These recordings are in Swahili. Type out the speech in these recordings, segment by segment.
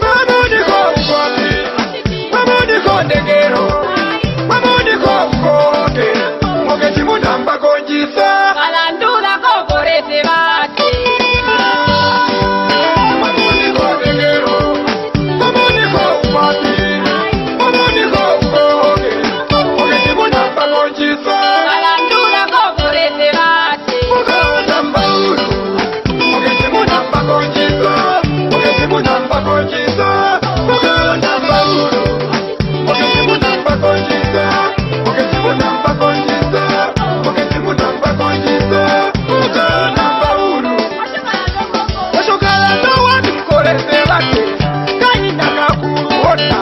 Mamuni ko ukopi, mamuni ko ndegero, mamuni ko ukoke, moke timu namba konjisa. Kalandula ko korete bate. Mamuni ko ndegero, mamuni ko ukopi, mamuni ko ukoke, moke timu namba konjisa. Kalandula ko korete bate. Moke namba uru, moke timu namba konjisa, moke timu namba konjisa, moke namba uru, moke timu namba konjisa, moke timu namba konjisa, moke timu namba konjisa, moke namba uru. Oshokala no watu korete bate, kaina kakuruhota,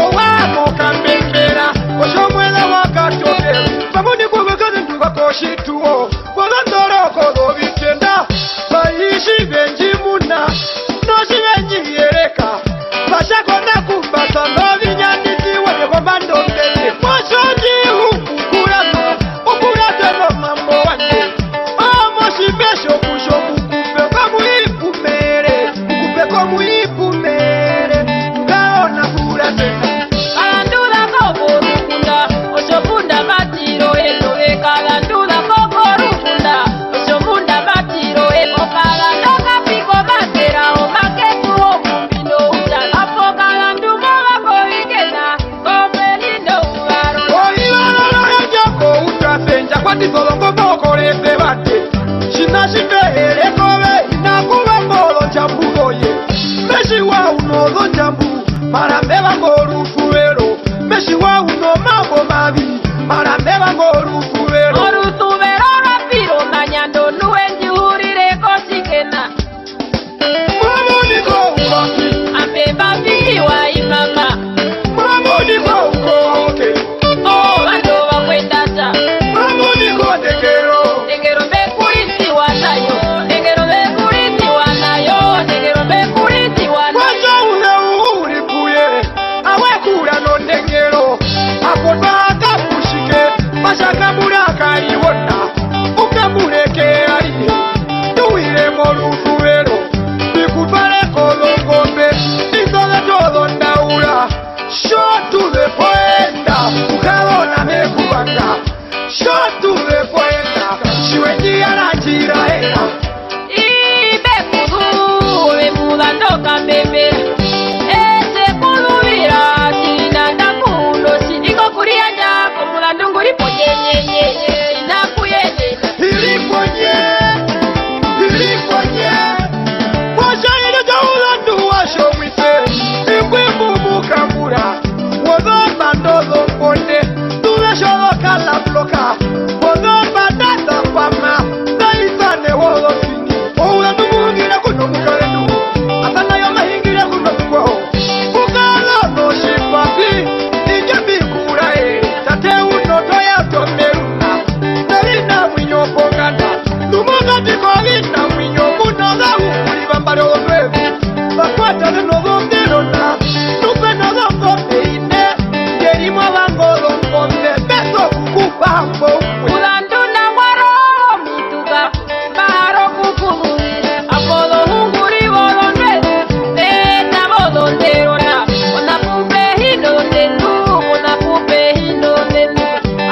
owamo kambembera, oshomwela wakatokera, pamuni kwegekaze ntubakoshituo, kwagandoroko lobitenda, bayishi benji muna, noshi benji yereka, bashakona kumbasa nobinyanditiwe nekomando mbele, mwashoji ukurato, ukurato no mambo wande, omoshi besho kusho kukupe kwa muipumere, kukupe kwa muipumere, kaona kurate. Kalandula ko korukunda, oshokunda batiro elowe. Kalandula ko korukunda, oshokunda batiro elo. Kalandoka piko batera omaketu omumbino utalapo. Kalandumo bako ikena, kopelindo uvaro. Oibalala yajako utapenja kwati solongo mokorete bate, shinashite erekobe inakuba molo jamburoye, meshi wa unozo jambu, marambeba ngorufuero, meshi wa uno mambo mabi, marambeba ngorufuero. Orutubero rapiro manyando nuenji urireko sikena. Mamuni ko ukopi, Ambeba vikiwa imama. mamuni ko ukoke, Oh, bando bakwendasa. mamuni ko ndegero, Negero bekuriti wanayo. Negero bekuriti wanayo. Negero bekuriti wanayo. wacha ule ulipuye, awekura no ndegero, akotaka kushike, mashakabura kaiwona, ukamureke aliye, tuwire morufuero, nikutwale kolongombe, nisole todo ndaura, show to the poeta, ukabona mekubanga, show to the poeta, shiwenjia na jiraera. Ibe kudu, bemuda ndoka bebe. Ese kulubira, sinanda kulo, siniko kuriaja, kumula ndunguri ponyenyenye, inakuyenye. Iliponye, washaile jaula nduwa shomwite, imwe mumukambura, wazomba ndozo mponde, tuwe sholoka la bloka, wazomba data fama, naisane wolo fini, oula ndumungira kuno mukale ndugu, atana yo mahingire kuno tukwaho, mukala no shipapi, ijabi kurae, tate unoto ya tomeruna, narina mwinyo pongana, lumogati kovina mwinyo kunoza ukuli bambare olwevu, bakwata nenozo ndirona, nupe nozo ngombe ine, yerimo bangolo ngombe, beso kukupambo ukwe. Ulanduna waro mituka, baro kukulubira, apolo hunguri bolonde, eta bolonderona, onapupe hinondenu, onapupe hinondenu,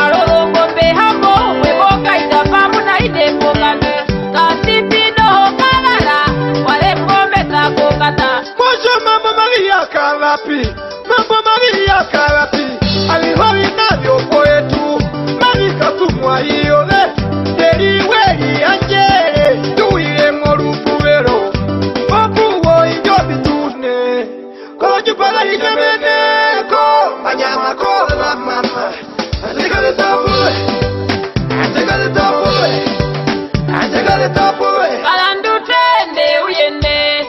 arolo ngombe hambo, weboka itapamu na idepokana, kasipido kalala, wale ngombe takokata. Mwisho mambo mawia karapi, mambo mawia karapi, alihori navyo kwetu, marika tumwa iyole, deriweli anjere, tuile morufuero, wakuwo inyo bitune, kojupala ikemeneko, manyama kola mama, ategale tapue, ategale tapue, ategale tapue. Kalandu tende uyene,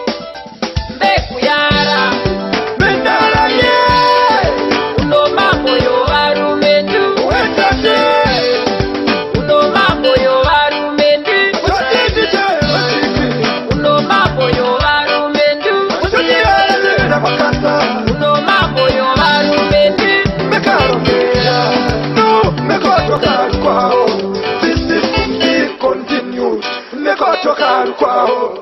mbeku yara, Mendala ye, uno mambo yo arumendu, wetate, uno mambo yo arumendu, watiti, uno mambo yo arumendu, watiti, na makata, uno mambo yo arumendu. mekarongea, no, mekotoka kwao, this is to be continued, mekotoka kwao.